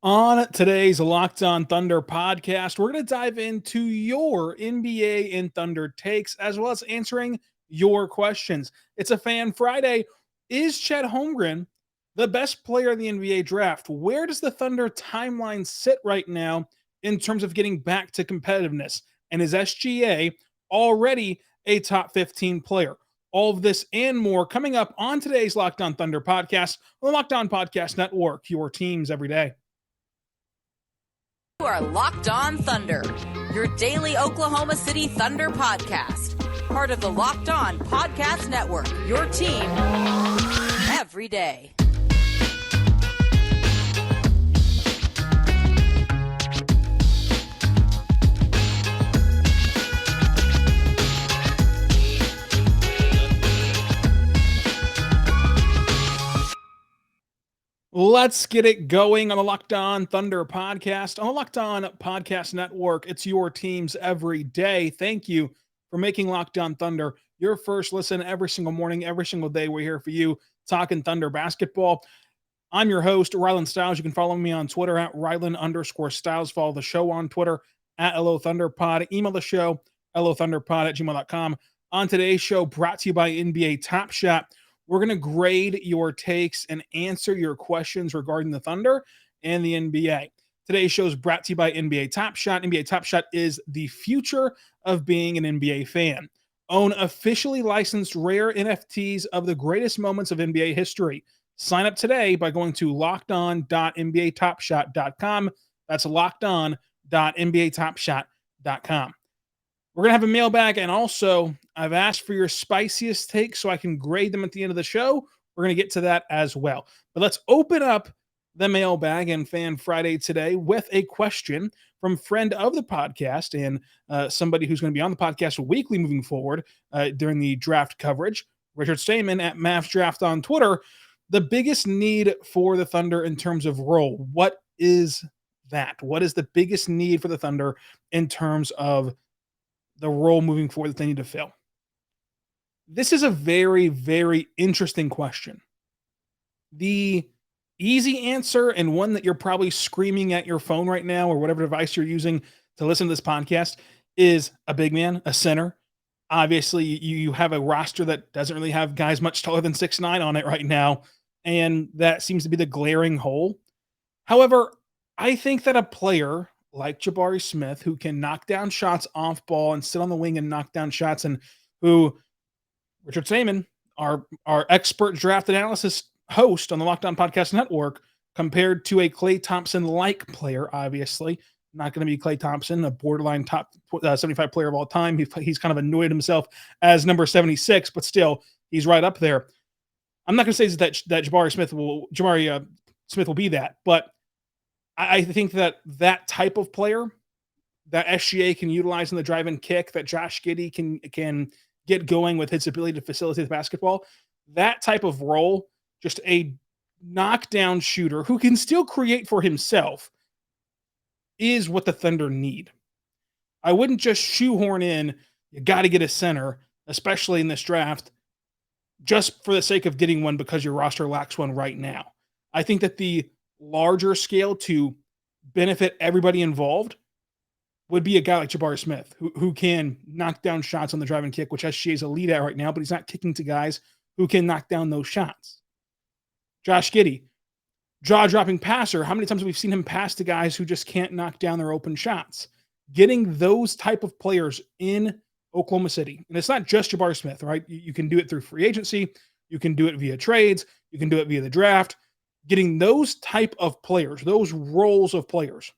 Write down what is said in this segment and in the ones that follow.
On today's Locked On Thunder podcast, we're going to dive into your NBA and Thunder takes, as well as answering your questions. It's a Fan Friday. Is Chet Holmgren the best player in the NBA draft? Where does the Thunder timeline sit right now in terms of getting back to competitiveness? And is SGA already a top 15 player? All of this and more coming up on today's Locked On Thunder podcast, on the Locked On Podcast Network, your teams every day. You are Locked On Thunder, your daily Oklahoma City Thunder podcast. Part of the Locked On Podcast Network, your team every day. Let's get it going on the Locked On Thunder podcast, on the Locked On Podcast Network. It's your teams every day. Thank you for making Locked On Thunder your first listen every single morning, every single day. We're here for you talking Thunder basketball. I'm your host, Rylan Stiles. You can follow me on Twitter at Rylan_Stiles. Follow the show on Twitter at LOThunderPod. Email the show, LOThunderPod@gmail.com. On today's show, brought to you by NBA TopShot. We're going to grade your takes and answer your questions regarding the Thunder and the NBA. Today's show is brought to you by NBA TopShot. NBA TopShot is the future of being an NBA fan. Own officially licensed rare NFTs of the greatest moments of NBA history. Sign up today by going to lockedon.nbatopshot.com. That's lockedon.nbatopshot.com. We're going to have a mailbag, and also I've asked for your spiciest takes so I can grade them at the end of the show. We're going to get to that as well. But let's open up the mailbag and Fan Friday today with a question from friend of the podcast and somebody who's going to be on the podcast weekly moving forward during the draft coverage, Richard Stamen at Mavs Draft on Twitter. The biggest need for the Thunder in terms of role, what is that? What is the biggest need for the Thunder in terms of the role moving forward that they need to fill? This is a very, very interesting question. The easy answer, and one that you're probably screaming at your phone right now or whatever device you're using to listen to this podcast, is a big man, a center. Obviously, you have a roster that doesn't really have guys much taller than 6'9" on it right now, and that seems to be the glaring hole. However, I think that a player like Jabari Smith, who can knock down shots off ball and sit on the wing and knock down shots, and who Richard Stamen, our expert draft analysis host on the Locked On Podcast Network, compared to a Klay Thompson-like player, obviously. Not going to be Klay Thompson, a borderline top 75 player of all time. He's kind of annoyed himself as number 76, but still, he's right up there. I'm not going to say that Jabari Smith will be that, but I think that type of player that SGA can utilize in the drive and kick, that Josh Giddey can get going with his ability to facilitate the basketball, that type of role, just a knockdown shooter who can still create for himself, is what the Thunder need. I wouldn't just shoehorn in, you got to get a center, especially in this draft, just for the sake of getting one because your roster lacks one right now. I think that the larger scale to benefit everybody involved would be a guy like Jabari Smith, who can knock down shots on the drive and kick, which SGA is a lead at right now, but he's not kicking to guys who can knock down those shots. Josh Giddey, jaw-dropping passer. How many times have we seen him pass to guys who just can't knock down their open shots? Getting those type of players in Oklahoma City, and it's not just Jabari Smith, right? You can do it through free agency. You can do it via trades. You can do it via the draft. Getting those type of players, those roles of players,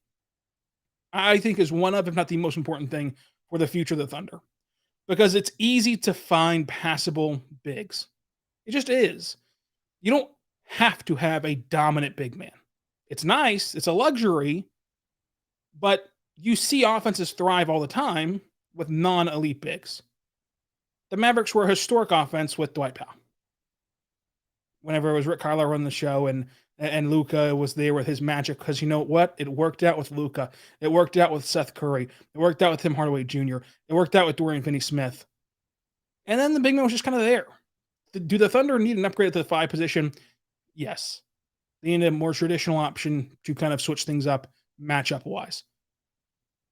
I think is one of, if not the most important thing for the future of the Thunder. Because it's easy to find passable bigs. It just is. You don't have to have a dominant big man. It's nice. It's a luxury. But you see offenses thrive all the time with non-elite bigs. The Mavericks were a historic offense with Dwight Powell. Whenever it was Rick Carlisle running the show and Luka was there with his magic, because you know what? It worked out with Luka. It worked out with Seth Curry. It worked out with Tim Hardaway Jr. It worked out with Dorian Finney-Smith. And then the big man was just kind of there. Do the Thunder need an upgrade at the 5 position? Yes. They need a more traditional option to kind of switch things up matchup-wise.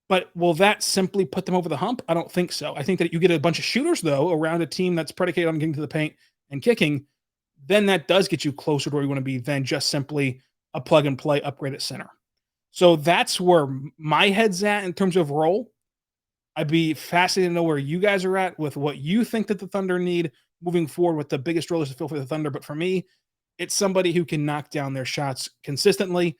But will that simply put them over the hump? I don't think so. I think that you get a bunch of shooters, though, around a team that's predicated on getting to the paint and kicking, then that does get you closer to where you want to be than just simply a plug-and-play upgrade at center. So that's where my head's at in terms of role. I'd be fascinated to know where you guys are at with what you think that the Thunder need moving forward, what the biggest role is to fill for the Thunder. But for me, it's somebody who can knock down their shots consistently,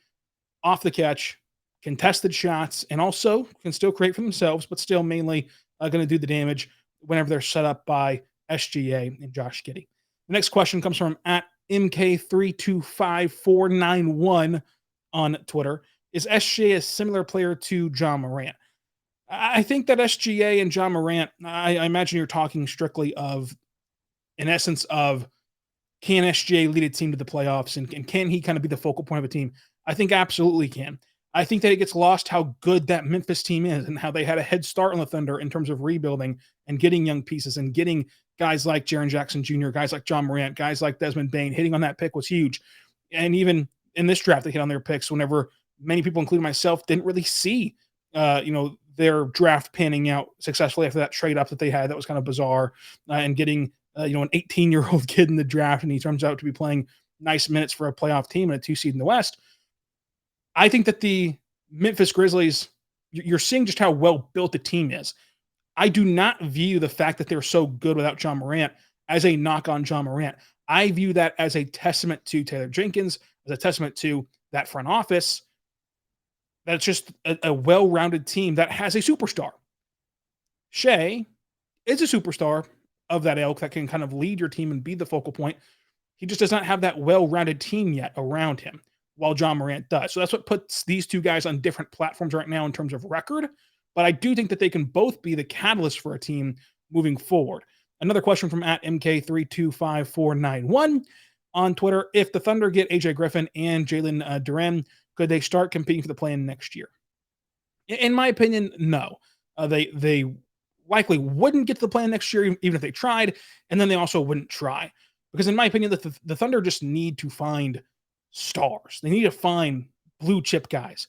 off the catch, contested shots, and also can still create for themselves, but still mainly going to do the damage whenever they're set up by SGA and Josh Giddey. The next question comes from at MK325491 on Twitter. Is SGA a similar player to John Morant? I think that SGA and John Morant, I imagine you're talking strictly of, in essence of, can SGA lead a team to the playoffs and can he kind of be the focal point of a team? I think absolutely can. I think that it gets lost how good that Memphis team is and how they had a head start on the Thunder in terms of rebuilding and getting young pieces and getting guys like Jaren Jackson Jr., guys like John Morant, guys like Desmond Bane. Hitting on that pick was huge. And even in this draft, they hit on their picks whenever many people, including myself, didn't really see, their draft panning out successfully after that trade up that they had. That was kind of bizarre. And getting, an 18-year-old kid in the draft, and he turns out to be playing nice minutes for a playoff team and a 2 seed in the West. I think that the Memphis Grizzlies, you're seeing just how well built the team is. I do not view the fact that they're so good without John Morant as a knock on John Morant. I view that as a testament to Taylor Jenkins, as a testament to that front office. That's just a well-rounded team that has a superstar. Shea is a superstar of that ilk that can kind of lead your team and be the focal point. He just does not have that well-rounded team yet around him, while John Morant does. So that's what puts these two guys on different platforms right now in terms of record. But I do think that they can both be the catalyst for a team moving forward. Another question from at MK325491 on Twitter. If the Thunder get AJ Griffin and Jalen Duren, could they start competing for the play-in next year? In my opinion, no. They likely wouldn't get to the play-in next year, even if they tried, and then they also wouldn't try. Because in my opinion, the Thunder just need to find stars. They need to find blue-chip guys.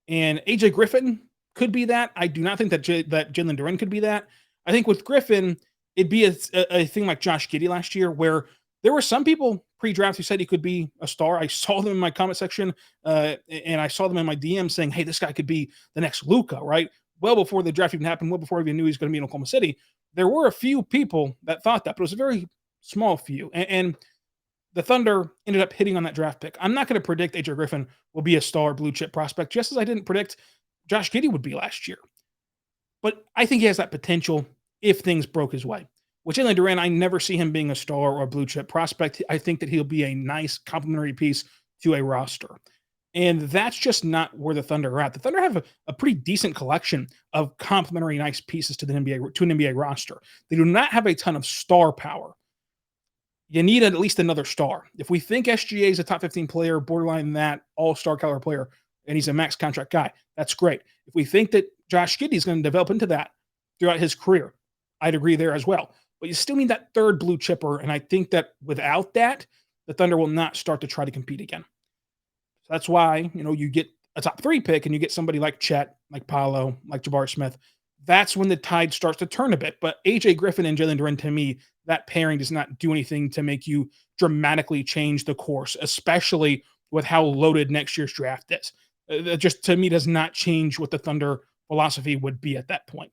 And AJ Griffin could be that. I do not think that Jalen Duren could be that. I think with Griffin, it'd be a thing like Josh Giddey last year, where there were some people pre-draft who said he could be a star. I saw them in my comment section, and I saw them in my DM saying, hey, this guy could be the next Luka, right? Well before the draft even happened, well before we even knew he was going to be in Oklahoma City. There were a few people that thought that, but it was a very small few. And the Thunder ended up hitting on that draft pick. I'm not going to predict AJ Griffin will be a star blue-chip prospect, just as I didn't predict Josh Giddey would be last year. But I think he has that potential if things broke his way. With Jalen Duren, I never see him being a star or a blue-chip prospect. I think that he'll be a nice complementary piece to a roster. And that's just not where the Thunder are at. The Thunder have a pretty decent collection of complementary nice pieces to an NBA roster. They do not have a ton of star power. You need at least another star. If we think SGA is a top 15 player, borderline that all-star caliber player, and he's a max contract guy, that's great. If we think that Josh Giddey is going to develop into that throughout his career, I'd agree there as well. But you still need that third blue chipper, and I think that without that, the Thunder will not start to try to compete again. So that's why, you get a top 3 pick and you get somebody like Chet, like Paolo, like Jabari Smith. That's when the tide starts to turn a bit. But AJ Griffin and Jalen Duren, to me, that pairing does not do anything to make you dramatically change the course, especially with how loaded next year's draft is. It just, to me, does not change what the Thunder philosophy would be at that point.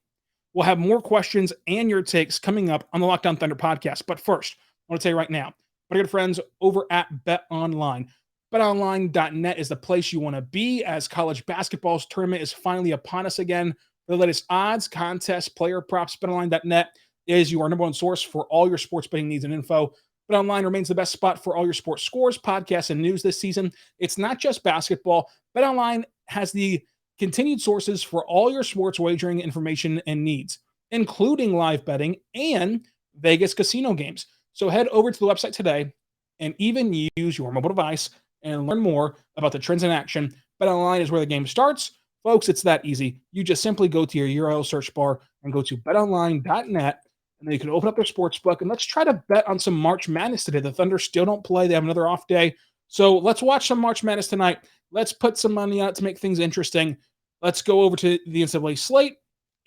We'll have more questions and your takes coming up on the Locked On Thunder podcast. But first, I want to tell you right now, my good friends over at BetOnline. BetOnline.net is the place you want to be as college basketball's tournament is finally upon us again. For the latest odds, contests, player props, BetOnline.net is your number one source for all your sports betting needs and info. BetOnline remains the best spot for all your sports scores, podcasts, and news this season. It's not just basketball. BetOnline has the continued sources for all your sports wagering information and needs, including live betting and Vegas casino games. So head over to the website today and even use your mobile device and learn more about the trends in action. BetOnline is where the game starts. Folks, it's that easy. You just simply go to your URL search bar and go to betonline.net, and then you can open up their sports book, and let's try to bet on some March Madness today. The Thunder still don't play. They have another off day. So let's watch some March Madness tonight. Let's put some money out to make things interesting. Let's go over to the NCAA slate.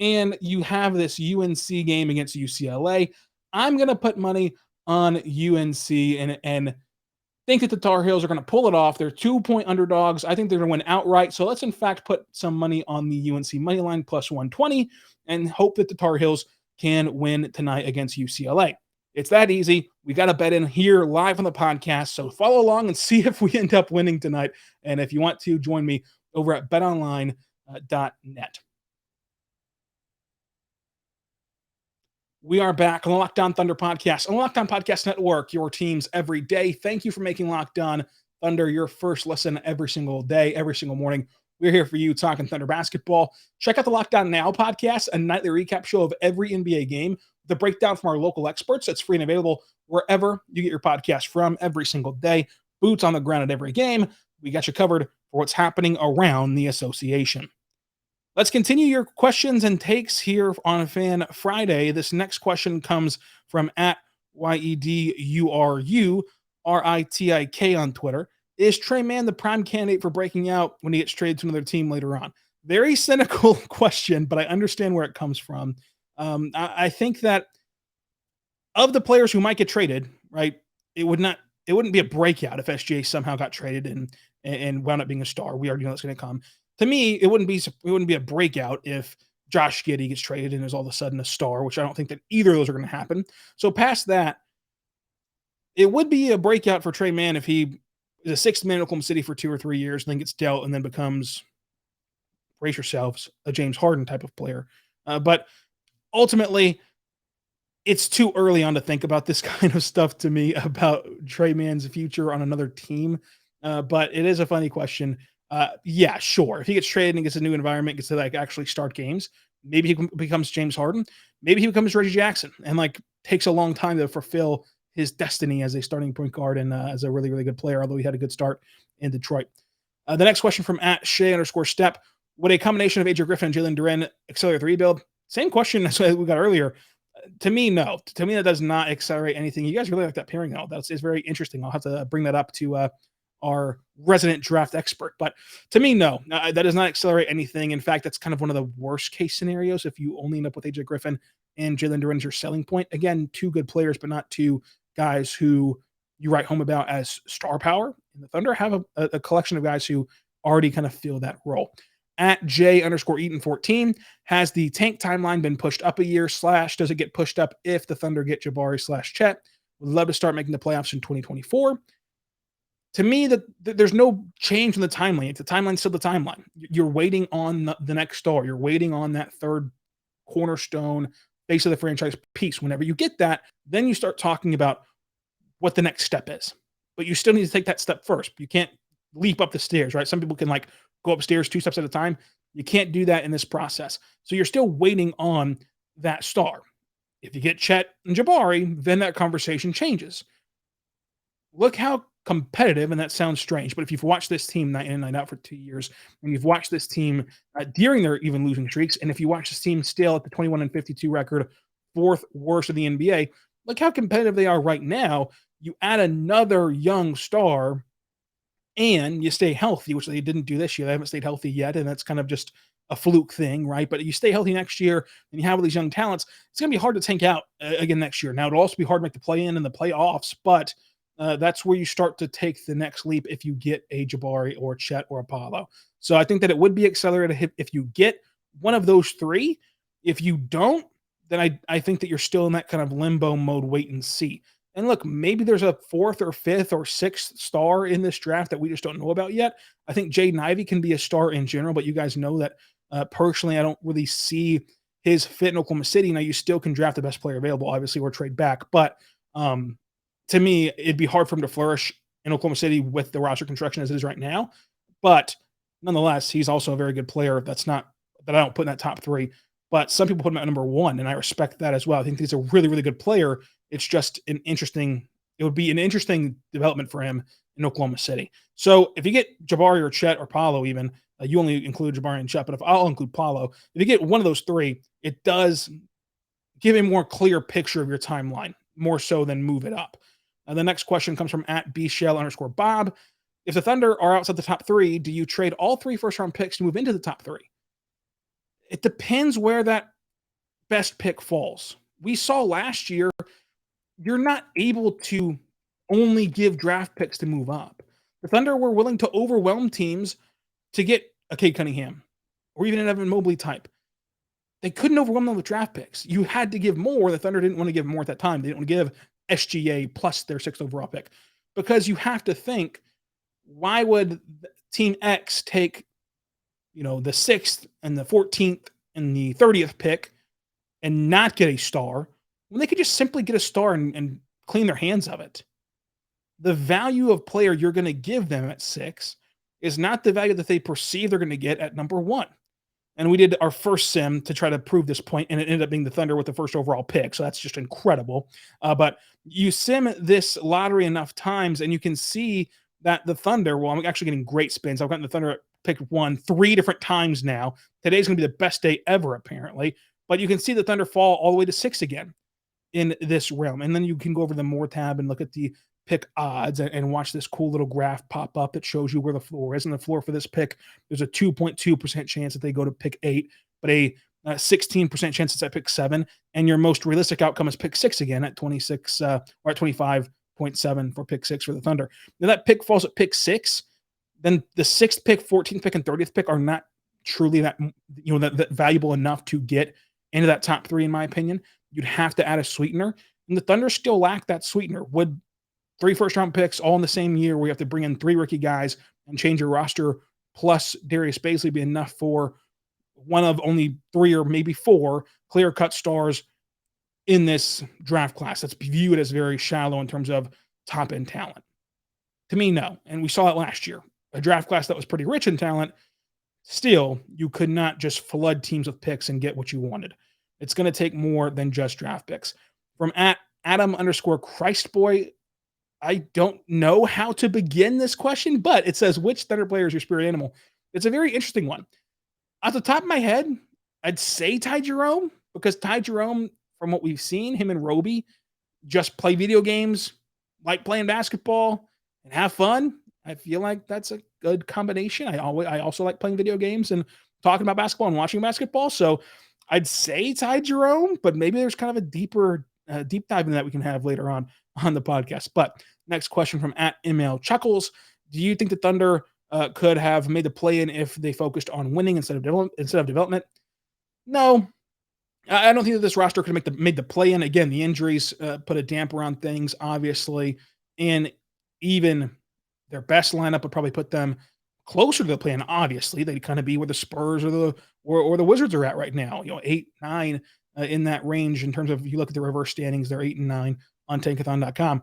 And you have this UNC game against UCLA. I'm going to put money on UNC and think that the Tar Heels are going to pull it off. They're 2-point underdogs. I think they're going to win outright. So let's, in fact, put some money on the UNC money line plus 120 and hope that the Tar Heels can win tonight against UCLA. It's that easy. We got to bet in here live on the podcast. So follow along and see if we end up winning tonight. And if you want to, join me over at betonline.net. We are back on the Locked On Thunder Podcast, on the Locked On Podcast Network, your teams every day. Thank you for making Locked On Thunder your first listen every single day, every single morning. We're here for you talking Thunder basketball. Check out the Locked On Now podcast, a nightly recap show of every NBA game, the breakdown from our local experts. That's free and available wherever you get your podcast from every single day. Boots on the ground at every game. We got you covered for what's happening around the association. Let's continue your questions and takes here on Fan Friday. This next question comes from at YEDURURITIK on Twitter. Is Tre Mann the prime candidate for breaking out when he gets traded to another team later on? Very cynical question, but I understand where it comes from. I think that of the players who might get traded, right, it wouldn't be a breakout if SGA somehow got traded and wound up being a star. We already know that's going to come. To me, it wouldn't be a breakout if Josh Giddey gets traded and is all of a sudden a star, which I don't think that either of those are going to happen. So past that, it would be a breakout for Tre Mann if he is a sixth man in Oklahoma City for 2 or 3 years, then gets dealt and then becomes, brace yourselves, a James Harden type of player. But ultimately, it's too early on to think about this kind of stuff to me about Tre Mann's future on another team. But it is a funny question. Yeah, sure. If he gets traded and gets a new environment, gets to actually start games, maybe he becomes James Harden. Maybe he becomes Reggie Jackson and takes a long time to fulfill his destiny as a starting point guard and as a really, really good player, although he had a good start in Detroit. The next question from at Shay_Step. Would a combination of AJ Griffin and Jalen Duren accelerate the rebuild? Same question as we got earlier. To me, no. To me, that does not accelerate anything. You guys really like that pairing, though. It's very interesting. I'll have to bring that up to our resident draft expert. But to me, no, that does not accelerate anything. In fact, that's kind of one of the worst case scenarios if you only end up with AJ Griffin and Jalen Duren as your selling point. Again, two good players, but not two guys who you write home about as star power. And the Thunder have a collection of guys who already kind of fill that role. At J_Eaton14, has the tank timeline been pushed up a year / does it get pushed up if the Thunder get Jabari/Chet? Would love to start making the playoffs in 2024. To me, there's no change in the timeline. The timeline's still the timeline. You're waiting on the next star. You're waiting on that third cornerstone face of the franchise piece. Whenever you get that, then you start talking about what the next step is. But you still need to take that step first. You can't leap up the stairs, right? Some people can go upstairs 2 steps at a time. You can't do that in this process. So you're still waiting on that star. If you get Chet and Jabari, then that conversation changes. Look how competitive, and that sounds strange, but if you've watched this team night in and night out for 2 years, and you've watched this team during their even losing streaks, and if you watch this team still at the 21-52 record, 4th worst of the NBA, look how competitive they are right now. You add another young star, and you stay healthy, which they didn't do this year. They haven't stayed healthy yet, and that's kind of just a fluke thing, right? But you stay healthy next year, and you have all these young talents, it's going to be hard to tank out again next year. Now, it'll also be hard to make the play-in and the playoffs, but that's where you start to take the next leap if you get a Jabari or Chet or Apollo. So I think that it would be accelerated if you get one of those three. If you don't, then I think that you're still in that kind of limbo mode, wait and see. And look, maybe there's a 4th or 5th or 6th star in this draft that we just don't know about yet. I think Jaden Ivey can be a star in general, but you guys know that personally, I don't really see his fit in Oklahoma City. Now, you still can draft the best player available, obviously, or trade back. But to me, it'd be hard for him to flourish in Oklahoma City with the roster construction as it is right now. But nonetheless, he's also a very good player. That I don't put in that top 3. But some people put him at number 1, and I respect that as well. I think he's a really, really good player. It's just it would be an interesting development for him in Oklahoma City. So if you get Jabari or Chet or Paolo even, you only include Jabari and Chet, but if I'll include Paolo, if you get one of those 3, it does give a more clear picture of your timeline, more so than move it up. The next question comes from at @bshell_Bob. If the Thunder are outside the top 3, do you trade all 3 first-round picks to move into the top 3? It depends where that best pick falls. We saw last year, you're not able to only give draft picks to move up. The Thunder were willing to overwhelm teams to get a Cade Cunningham or even an Evan Mobley type. They couldn't overwhelm them with draft picks. You had to give more. The Thunder didn't want to give more at that time. They didn't want to give SGA plus their 6th overall pick, because you have to think, why would Team X take, the 6th and the 14th and the 30th pick and not get a star when they could just simply get a star and clean their hands of it? The value of player you're going to give them at 6 is not the value that they perceive they're going to get at number 1. And we did our first sim to try to prove this point, and it ended up being the Thunder with the 1st overall pick. So that's just incredible. But you sim this lottery enough times, and you can see that the Thunder, well, I'm actually getting great spins. I've gotten the Thunder at pick 1 3 different times now. Today's going to be the best day ever, apparently. But you can see the Thunder fall all the way to 6 again in this realm. And then you can go over the More tab and look at the pick odds and watch this cool little graph pop up that shows you where the floor is. And the floor for this pick, there's a 2.2% chance that they go to pick 8, but a 16% chance it's at pick 7. And your most realistic outcome is pick 6 again at 26 or at 25.7 for pick 6 for the Thunder. Now that pick falls at pick 6, then the 6th pick, 14th pick, and 30th pick are not truly that valuable enough to get into that top 3, in my opinion. You'd have to add a sweetener, and the Thunder still lack that sweetener. Would 3 first-round picks all in the same year where you have to bring in 3 rookie guys and change your roster plus Darius Bazley be enough for one of only 3 or maybe 4 clear-cut stars in this draft class that's viewed as very shallow in terms of top-end talent? To me, no. And we saw it last year. A draft class that was pretty rich in talent, still, you could not just flood teams with picks and get what you wanted. It's going to take more than just draft picks. From @Adam_Christboy, I don't know how to begin this question, but it says, which Thunder player is your spirit animal? It's a very interesting one. At the top of my head, I'd say Ty Jerome, because Ty Jerome, from what we've seen, him and Roby just play video games, like playing basketball, and have fun. I feel like that's a good combination. I also like playing video games and talking about basketball and watching basketball. So I'd say Ty Jerome, but maybe there's kind of a deep dive in that we can have later on the podcast. But next question from @MLChuckles. Do you think the Thunder could have made the play-in if they focused on winning instead of development? No. I don't think that this roster could have made the play-in. Again, the injuries put a damper on things, obviously, and even their best lineup would probably put them closer to the play-in. Obviously, they'd kind of be where the Spurs or the Wizards are at right now. 8, 9 in that range in terms of, if you look at the reverse standings, they're 8 and 9 on tankathon.com.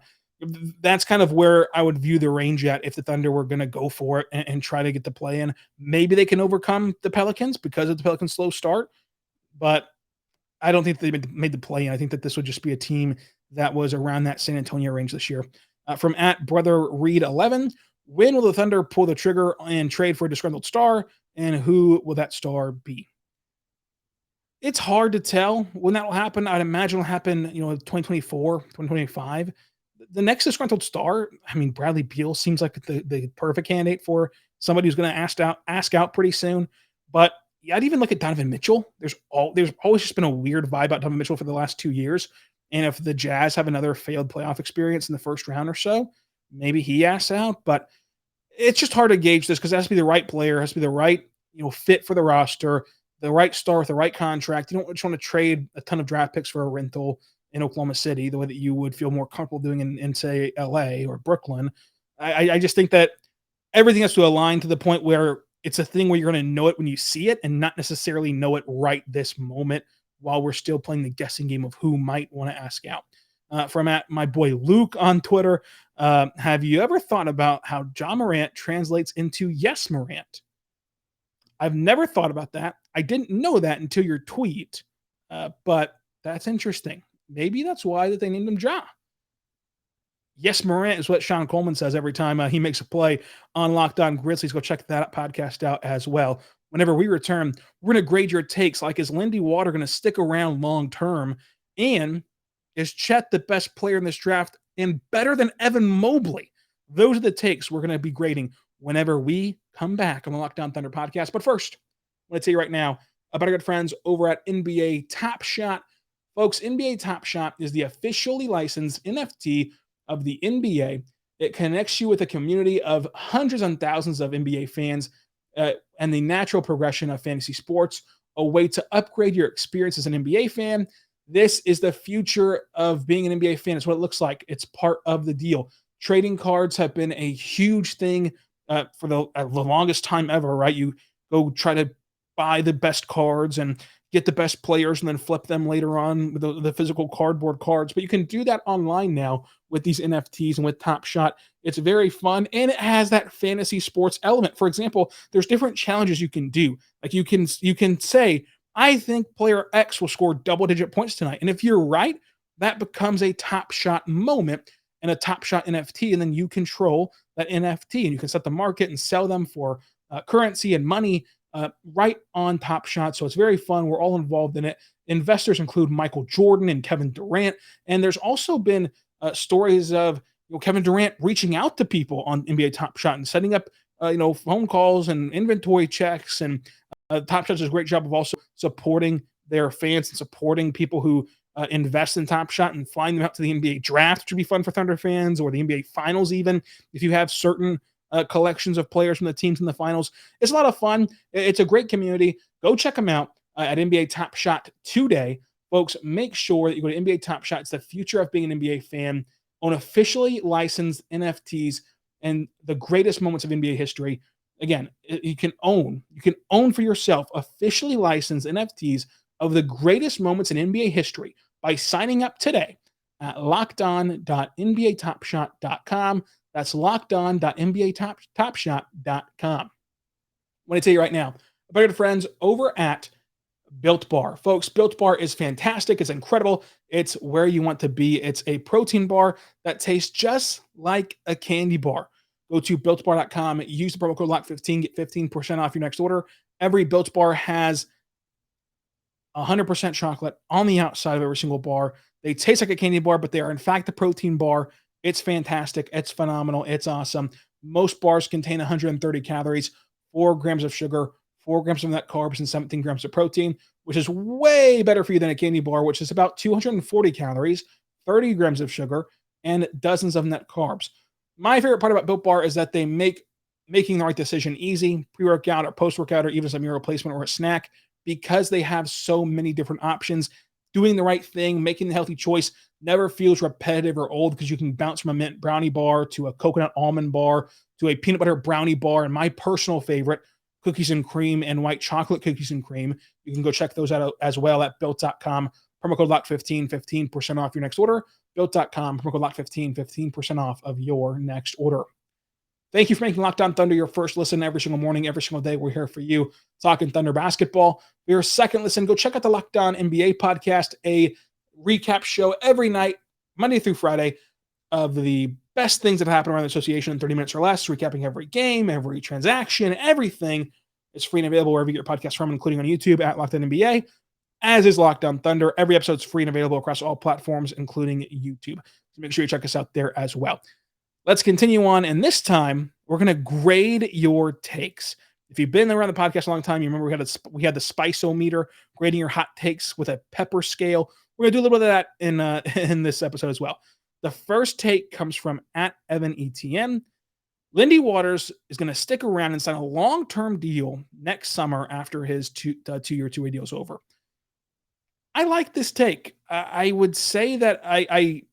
That's kind of where I would view the range at if the Thunder were going to go for it and try to get the play-in. Maybe they can overcome the Pelicans because of the Pelicans' slow start, but I don't think they made the play-in. I think that this would just be a team that was around that San Antonio range this year. From @BrotherReed11, when will the Thunder pull the trigger and trade for a disgruntled star, and who will that star be? It's hard to tell when that will happen. I'd imagine it'll happen, 2024, 2025. The next disgruntled star, Bradley Beal seems like the perfect candidate for somebody who's going to ask out pretty soon. But yeah, I'd even look at Donovan Mitchell. There's always just been a weird vibe about Donovan Mitchell for the last 2 years. And if the Jazz have another failed playoff experience in the first round or so, maybe he asks out. But it's just hard to gauge this because it has to be the right player, it has to be the right fit for the roster, the right star with the right contract. You don't just want to trade a ton of draft picks for a rental in Oklahoma City the way that you would feel more comfortable doing in say, LA or Brooklyn. I just think that everything has to align to the point where it's a thing where you're going to know it when you see it and not necessarily know it right this moment while we're still playing the guessing game of who might want to ask out. From my boy Luke on Twitter, have you ever thought about how John Morant translates into yes Morant? I've never thought about that. I didn't know that until your tweet, but that's interesting. Maybe that's why that they named him Ja. Yes, Morant is what Sean Coleman says every time he makes a play on Locked On Grizzlies. Go check that podcast out as well. Whenever we return, we're going to grade your takes. Like, is Lindy Water going to stick around long term? And is Chet the best player in this draft and better than Evan Mobley? Those are the takes we're going to be grading whenever we come back on the Lockdown Thunder podcast. But first, I want to tell you right now about our good friends over at NBA TopShot. Folks, NBA TopShot is the officially licensed NFT of the NBA. It connects you with a community of hundreds and thousands of NBA fans and the natural progression of fantasy sports, a way to upgrade your experience as an NBA fan. This is the future of being an NBA fan. It's what it looks like. It's part of the deal. Trading cards have been a huge thing for the longest time ever, right? You go try to buy the best cards and get the best players and then flip them later on with the physical cardboard cards. But you can do that online now with these NFTs and with TopShot. It's very fun, and it has that fantasy sports element. For example, there's different challenges you can do. Like you can say, I think player X will score double-digit points tonight. And if you're right, that becomes a TopShot moment and a TopShot NFT, and then you control that NFT, and you can set the market and sell them for currency and money right on TopShot. So it's very fun. We're all involved in it. Investors include Michael Jordan and Kevin Durant, and there's also been stories of Kevin Durant reaching out to people on NBA TopShot and setting up phone calls and inventory checks. And TopShot does a great job of also supporting their fans and supporting people who invest in TopShot and flying them out to the NBA draft, which would be fun for Thunder fans, or the NBA Finals even, if you have certain collections of players from the teams in the finals. It's a lot of fun. It's a great community. Go check them out at NBA TopShot today. Folks, make sure that you go to NBA TopShot. It's the future of being an NBA fan. On officially licensed NFTs and the greatest moments of NBA history. Again, you can own for yourself officially licensed NFTs of the greatest moments in NBA history by signing up today at lockedon.nbatopshot.com. That's lockedon.nbatopshot.com. I want to tell you right now about our friends over at Built Bar. Folks, Built Bar is fantastic. It's incredible. It's where you want to be. It's a protein bar that tastes just like a candy bar. Go to BuiltBar.com. Use the promo code LOCK15. Get 15% off your next order. Every Built Bar has 100% chocolate on the outside of every single bar. They taste like a candy bar, but they are in fact a protein bar. It's fantastic. It's phenomenal. It's awesome. Most bars contain 130 calories, 4 grams of sugar, 4 grams of net carbs, and 17 grams of protein, which is way better for you than a candy bar, which is about 240 calories, 30 grams of sugar, and dozens of net carbs. My favorite part about Built Bar is that they make making the right decision easy, pre-workout or post-workout or even as a meal replacement or a snack, because they have so many different options. Doing the right thing, making the healthy choice never feels repetitive or old, because you can bounce from a mint brownie bar to a coconut almond bar to a peanut butter brownie bar, and my personal favorite, cookies and cream and white chocolate cookies and cream. You can go check those out as well at built.com. Promo code LOCK15, 15% off your next order. Built.com, promo code LOCK15, 15% off of your next order. Thank you for making Locked On Thunder your first listen every single morning, every single day. We're here for you, talking Thunder basketball. For your second listen, go check out the Locked On NBA podcast, a recap show every night, Monday through Friday, of the best things that happen around the association in 30 minutes or less, recapping every game, every transaction, everything. Is free and available wherever you get your podcast from, including on YouTube at Locked On NBA, as is Locked On Thunder. Every episode is free and available across all platforms, including YouTube. So make sure you check us out there as well. Let's continue on, and this time we're going to grade your takes. If you've been around the podcast a long time, you remember we had the Spice-O-meter, grading your hot takes with a pepper scale. We're going to do a little bit of that in this episode as well. The first take comes from @EvanETN. Lindy Waters is going to stick around and sign a long-term deal next summer after his two-year, two-way deal is over. I like this take. I would say that I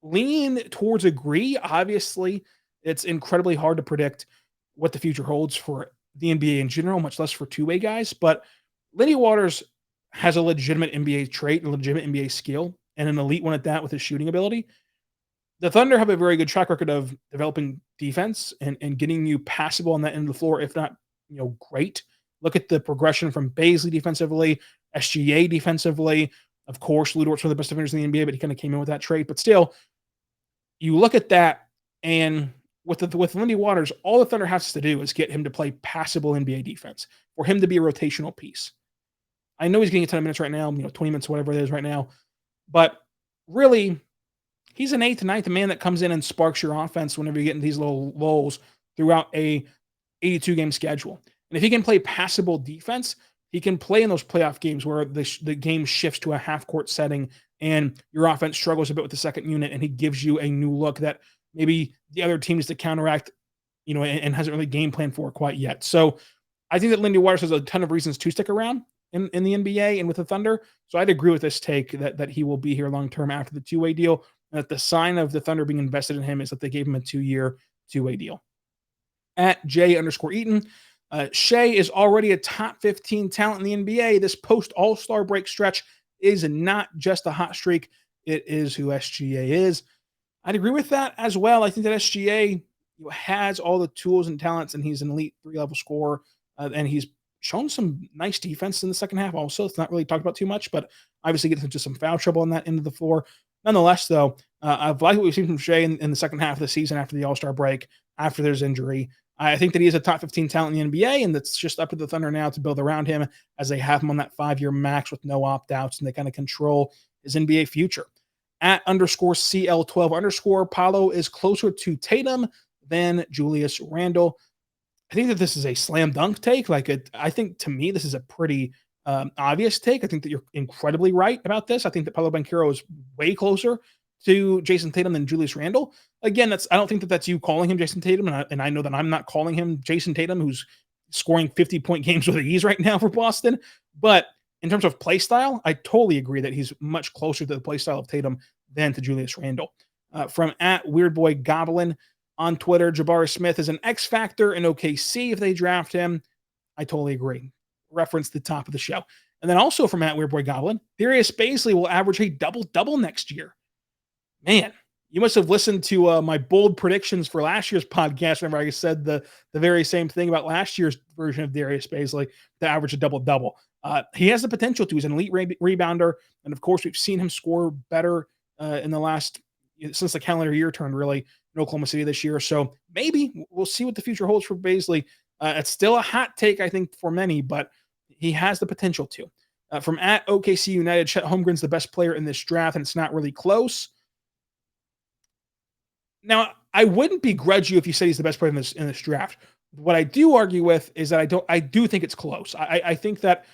lean towards agree. Obviously, it's incredibly hard to predict what the future holds for the NBA in general, much less for two-way guys. But Lindy Waters has a legitimate NBA trait, a legitimate NBA skill, and an elite one at that with his shooting ability. The Thunder have a very good track record of developing defense and getting you passable on that end of the floor, if not, great. Look at the progression from Baisley defensively, SGA defensively. Of course, Lu Dort's one of the best defenders in the NBA, but he kind of came in with that trait. But still, you look at that, and with Lindy Waters, all the Thunder has to do is get him to play passable NBA defense for him to be a rotational piece. I know he's getting a ton of minutes right now, 20 minutes, whatever it is right now. But really, He's an eighth to ninth man that comes in and sparks your offense whenever you get into these little lulls throughout a 82-game schedule. And if he can play passable defense, he can play in those playoff games where the game shifts to a half-court setting and your offense struggles a bit with the second unit, and he gives you a new look that maybe the other team needs to counteract, and hasn't really game planned for quite yet. So I think that Lindy Waters has a ton of reasons to stick around in the NBA and with the Thunder. So I'd agree with this take that he will be here long-term after the two-way deal, and that the sign of the Thunder being invested in him is that they gave him a 2-year two-way deal. At J_Eaton, Shea is already a top 15 talent in the NBA. This post-All-Star break stretch is not just a hot streak. It is who SGA is. I'd agree with that as well. I think that SGA has all the tools and talents, and he's an elite 3-level scorer, and he's shown some nice defense in the second half also. It's not really talked about too much, but obviously gets into some foul trouble on that end of the floor. Nonetheless, though, I've liked what we've seen from Shea in the second half of the season after the All-Star break, after there's injury. I think that he is a top 15 talent in the NBA, and that's just up to the Thunder now to build around him as they have him on that 5-year max with no opt-outs, and they kind of control his NBA future. At _CL12_, Paolo is closer to Tatum than Julius Randle. I think that this is a slam dunk take. I think to me, this is a pretty obvious take. I think that you're incredibly right about this. I think that Paolo Banchero is way closer to Jason Tatum than Julius Randle. Again, I don't think that that's you calling him Jason Tatum, and I know that I'm not calling him Jason Tatum, who's scoring 50-point games with ease right now for Boston. But in terms of play style, I totally agree that he's much closer to the play style of Tatum than to Julius Randle. From at Weirdboy Goblin on Twitter, Jabari Smith is an X factor in OKC if they draft him. I totally agree. Reference the top of the show. And then also from at Weirdboy Goblin, Darius Bazley will average a double-double next year. Man, you must have listened to my bold predictions for last year's podcast. Remember, I said the very same thing about last year's version of Darius Bazley, to average a double-double. He has the potential to. He's an elite rebounder. And, of course, we've seen him score better since the calendar year turned, really, in Oklahoma City this year. So maybe we'll see what the future holds for Bazley. It's still a hot take, I think, for many, but he has the potential to. From at OKC United, Chet Holmgren's the best player in this draft, and it's not really close. Now, I wouldn't begrudge you if you said he's the best player in this draft. What I do argue with is that I do think it's close. I think that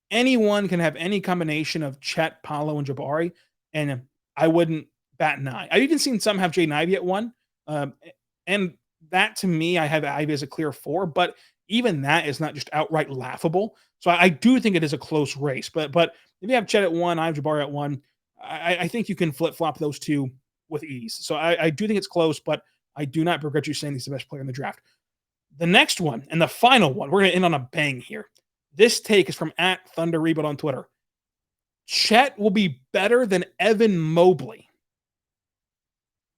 anyone can have any combination of Chet, Paolo, and Jabari, and I wouldn't bat an eye. I've even seen some have Jaden Ivey at 1, and that to me, I have Ivey as a clear 4, but even that is not just outright laughable. So I do think it is a close race. But if you have Chet at 1, I have Jabari at 1, I think you can flip-flop those two with ease. So I do think it's close, but I do not begrudge you saying he's the best player in the draft. The next one and the final one, we're going to end on a bang here. This take is from at Thunder Reboot on Twitter. Chet will be better than Evan Mobley.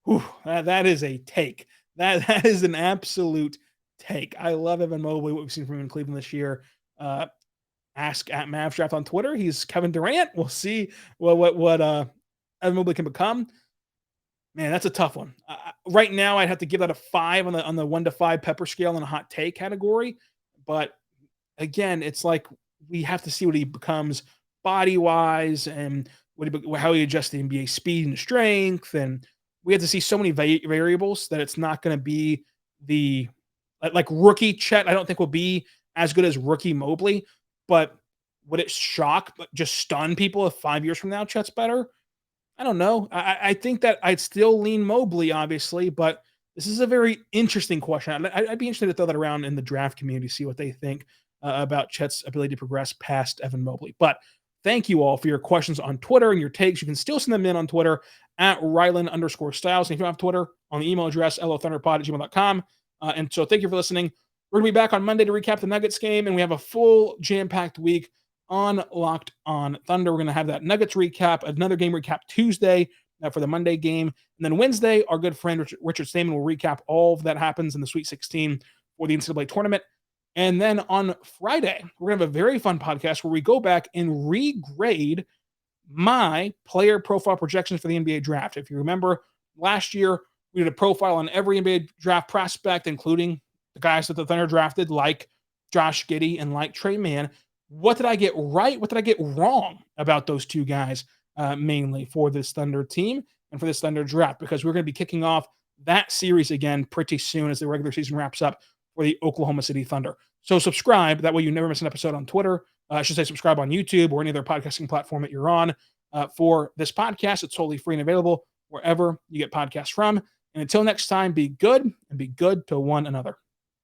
Whew, that is a take. That is an absolute take. I love Evan Mobley, what we've seen from him in Cleveland this year. Ask at Mavs Draft on Twitter. He's Kevin Durant. We'll see what Evan Mobley can become. Man, that's a tough one. Right now, I'd have to give that a 5 on the 1 to 5 pepper scale in a hot take category. But again, it's like we have to see what he becomes body-wise and how he adjusts the NBA speed and strength. And we have to see so many variables that it's not going to be like rookie Chet. I don't think will be as good as rookie Mobley. But would it just stun people if 5 years from now Chet's better? I don't know. I think that I'd still lean Mobley, obviously, but this is a very interesting question. I'd be interested to throw that around in the draft community, see what they think about Chet's ability to progress past Evan Mobley. But thank you all for your questions on Twitter and your takes. You can still send them in on Twitter at Ryland_Styles. And if you don't have Twitter, on the email address, lothunderpod@gmail.com. And so thank you for listening. We're going to be back on Monday to recap the Nuggets game, and we have a full jam-packed week on Locked On Thunder. We're going to have that Nuggets recap, another game recap Tuesday for the Monday game. And then Wednesday, our good friend Richard Stamen will recap all of that happens in the Sweet 16 for the NCAA tournament. And then on Friday, we're going to have a very fun podcast where we go back and regrade my player profile projections for the NBA draft. If you remember, last year, we did a profile on every NBA draft prospect, including the guys that the Thunder drafted, like Josh Giddey and like Trey Mann. What did I get right? What did I get wrong about those two guys, mainly for this Thunder team? and for this Thunder draft, because we're going to be kicking off that series again pretty soon as the regular season wraps up for the Oklahoma City Thunder. So subscribe. That way you never miss an episode on Twitter. I should say subscribe on YouTube or any other podcasting platform that you're on for this podcast. It's totally free and available wherever you get podcasts from. And until next time, be good and be good to one another.